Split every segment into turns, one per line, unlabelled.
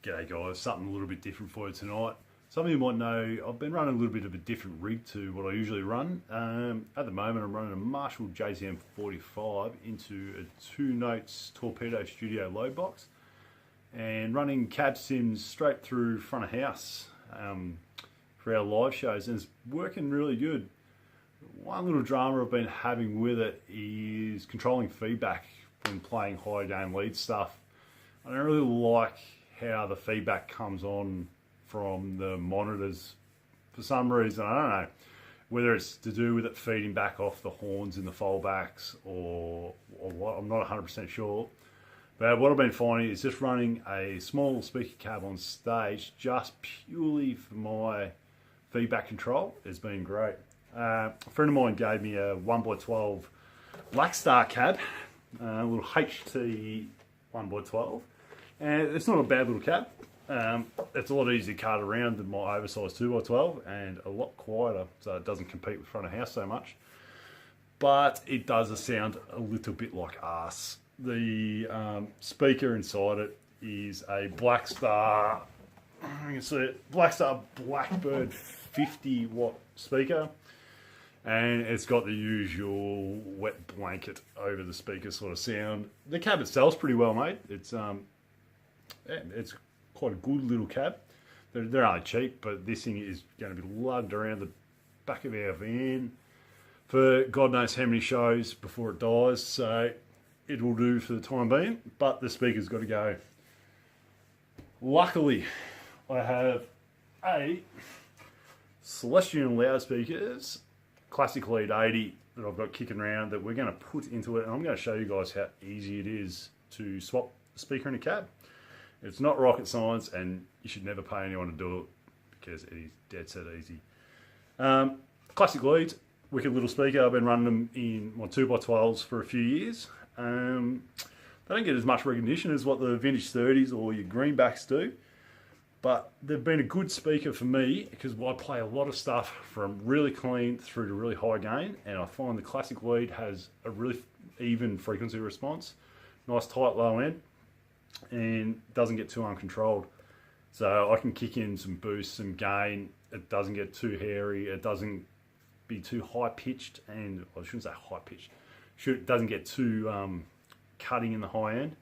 G'day guys, something a little bit different for you tonight. Some of you might know I've been running a little bit of a different rig to what I usually run. At the moment I'm running a Marshall JZM 45 into a 2 notes torpedo studio load box and running cab sims straight through front of house for our live shows, and it's working really good. One little drama I've been having with it is controlling feedback when playing high gain lead stuff. I don't really like how the feedback comes on from the monitors for some reason. I don't know whether it's to do with it feeding back off the horns in the foldbacks or what. I'm not 100% sure. But what I've been finding is just running a small speaker cab on stage just purely for my feedback control has been great. A friend of mine gave me a 1x12 Black Star cab, a little HT 1x12. And it's not a bad little cab. It's a lot easier to cart around than my oversized 2x12 and a lot quieter, so it doesn't compete with front of house so much. But it does sound a little bit like arse. The speaker inside it is a Black Star, you can see it, Black Star Blackbird 50 watt speaker. And it's got the usual wet blanket over the speaker sort of sound. The cab itself's pretty well made. It's quite a good little cab. They're only cheap, but this thing is going to be lugged around the back of our van for God knows how many shows before it dies, so it will do for the time being, but the speaker's got to go. Luckily, I have a Celestion loudspeakers, classic lead 80 that I've got kicking around that we're going to put into it, and I'm going to show you guys how easy it is to swap the speaker in a cab. It's not rocket science, and you should never pay anyone to do it because it is dead set easy. Classic leads, wicked little speaker. I've been running them in my 2x12s for a few years. They don't get as much recognition as what the vintage 30s or your greenbacks do, but they've been a good speaker for me because I play a lot of stuff from really clean through to really high gain, and I find the classic lead has a really even frequency response, nice tight low end, and doesn't get too uncontrolled. So I can kick in some boost, some gain. It doesn't get too hairy. It doesn't be too high pitched, and I shouldn't say high pitched. It doesn't get too cutting in the high end.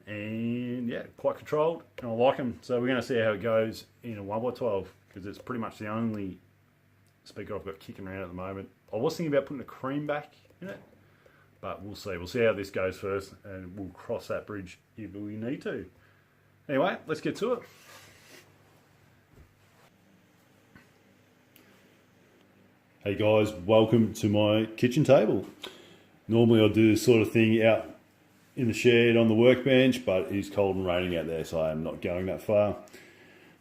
And yeah, quite controlled, and I like them. So we're going to see how it goes in a 1x12 because it's pretty much the only speaker I've got kicking around at the moment. I was thinking about putting a cream back in it, but we'll see. We'll see how this goes first, and we'll cross that bridge if we need to. Anyway, let's get to it. Hey guys, welcome to my kitchen table. Normally I do this sort of thing out in the shed on the workbench, but it is cold and raining out there, so I am not going that far.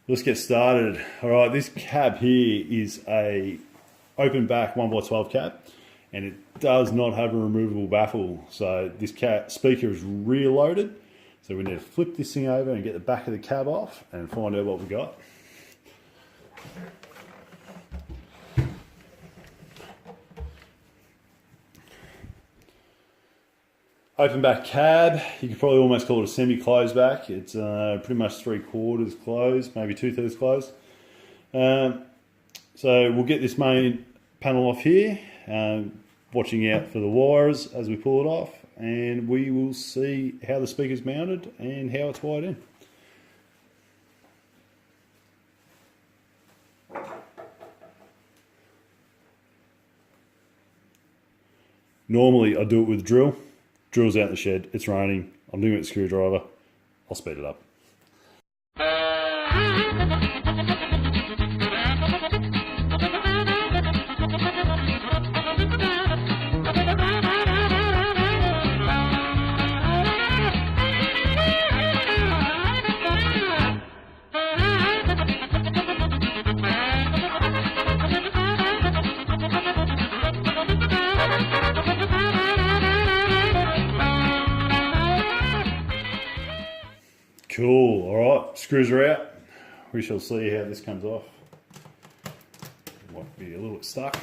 Let's get started. All right, this cab here is a open back 1x12 cab, and it does not have a removable baffle. So this speaker is rear loaded. So we need to flip this thing over and get the back of the cab off and find out what we got. Open back cab, you could probably almost call it a semi-closed back. It's pretty much 3/4 closed, maybe 2/3 closed. So we'll get this main panel off here, watching out for the wires as we pull it off, and we will see how the speaker's mounted and how it's wired in. Normally I do it with a drill. Drill's out in the shed, it's raining, I'm doing it with a screwdriver, I'll speed it up. Cool, all right, screws are out. We shall see how this comes off. Might be a little bit stuck.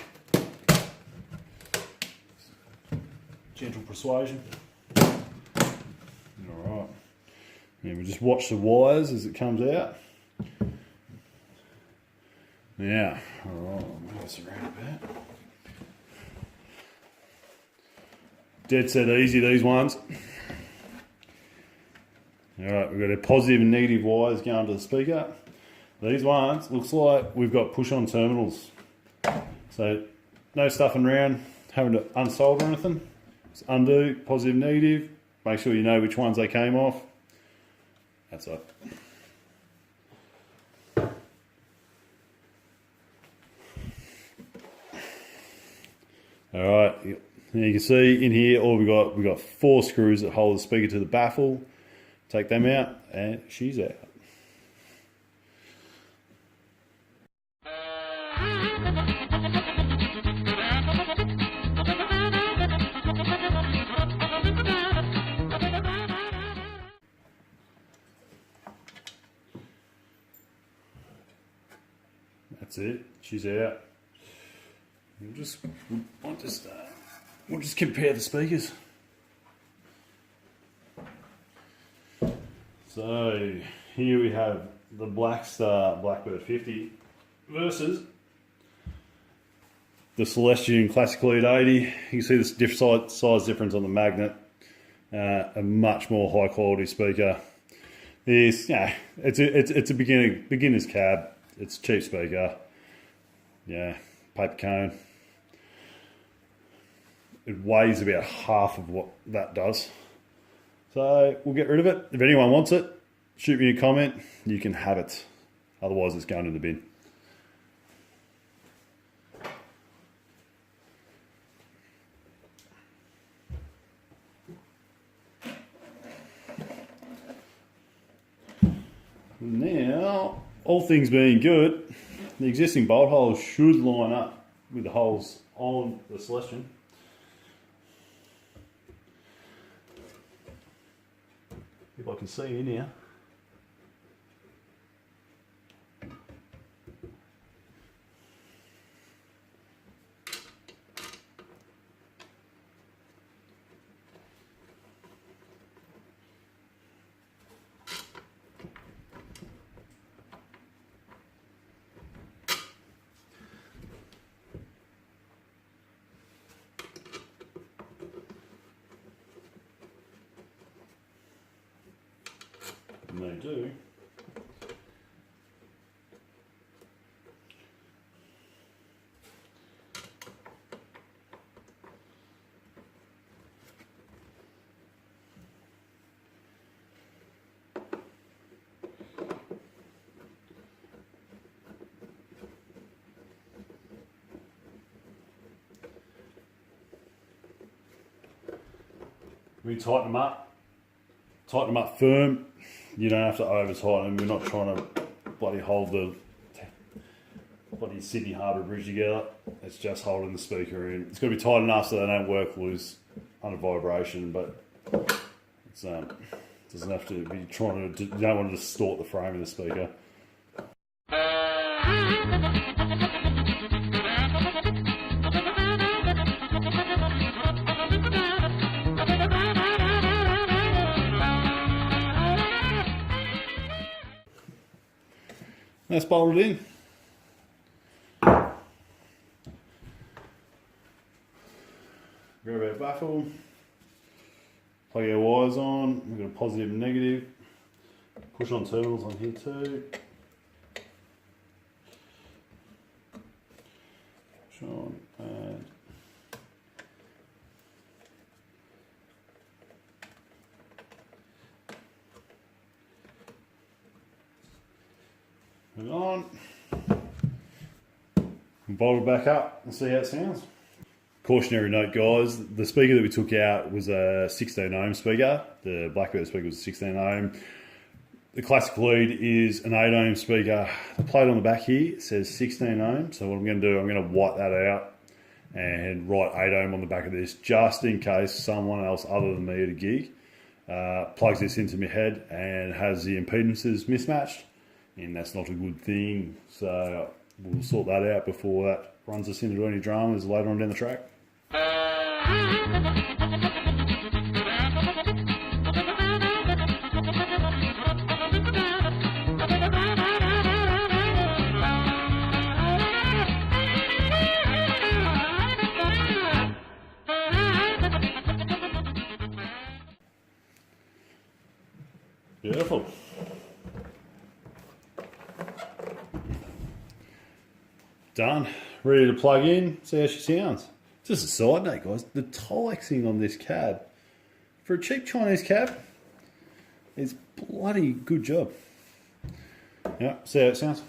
Gentle persuasion. All right. And we'll just watch the wires as it comes out. Now, alright, I'll move this around a bit. Dead set easy, these ones. Alright, we've got our positive and negative wires going to the speaker. These ones, looks like we've got push-on terminals. So, no stuffing around, having to unsolder anything. Just undo, positive, negative. Make sure you know which ones they came off. That's it. Alright, you can see in here all we've got 4 screws that hold the speaker to the baffle. Take them out and she's out. That's it, she's out. We'll just compare the speakers. So here we have the Blackstar Blackbird 50 versus the Lestrange Classic Lead 80. You can see this size difference on the magnet. A much more high quality speaker. It's a beginner's cab. It's a cheap speaker. Yeah, paper cone. It weighs about half of what that does. So we'll get rid of it. If anyone wants it, shoot me a comment. You can have it. Otherwise it's going in the bin. Now, all things being good, the existing bolt holes should line up with the holes on the Lestrange. If I can see in here. And they do. We tighten them up firm. You don't have to over tighten them. We're not trying to bloody hold the bloody Sydney Harbour Bridge together. It's just holding the speaker in. It's got to be tight enough so they don't work loose under vibration, but it's doesn't have to be trying to. You don't want to distort the frame of the speaker. That's bolted in. Grab our baffle, plug our wires on, we've got a positive and negative, push on terminals on here too. Push on and put it on, and bolt it back up and see how it sounds. Cautionary note guys, the speaker that we took out was a 16 ohm speaker. The Blackbird speaker was a 16 ohm. The Classic Lead is an 8 ohm speaker. The plate on the back here says 16 ohm, so what I'm going to do, I'm going to wipe that out and write 8 ohm on the back of this, just in case someone else other than me at a gig plugs this into my head and has the impedances mismatched, and that's not a good thing. So we'll sort that out before that runs us into any dramas later on down the track. Beautiful. Done. Ready to plug in, see how she sounds. Just a side note, guys, the Tilexing on this cab, for a cheap Chinese cab, is bloody good job. Yeah, see how it sounds.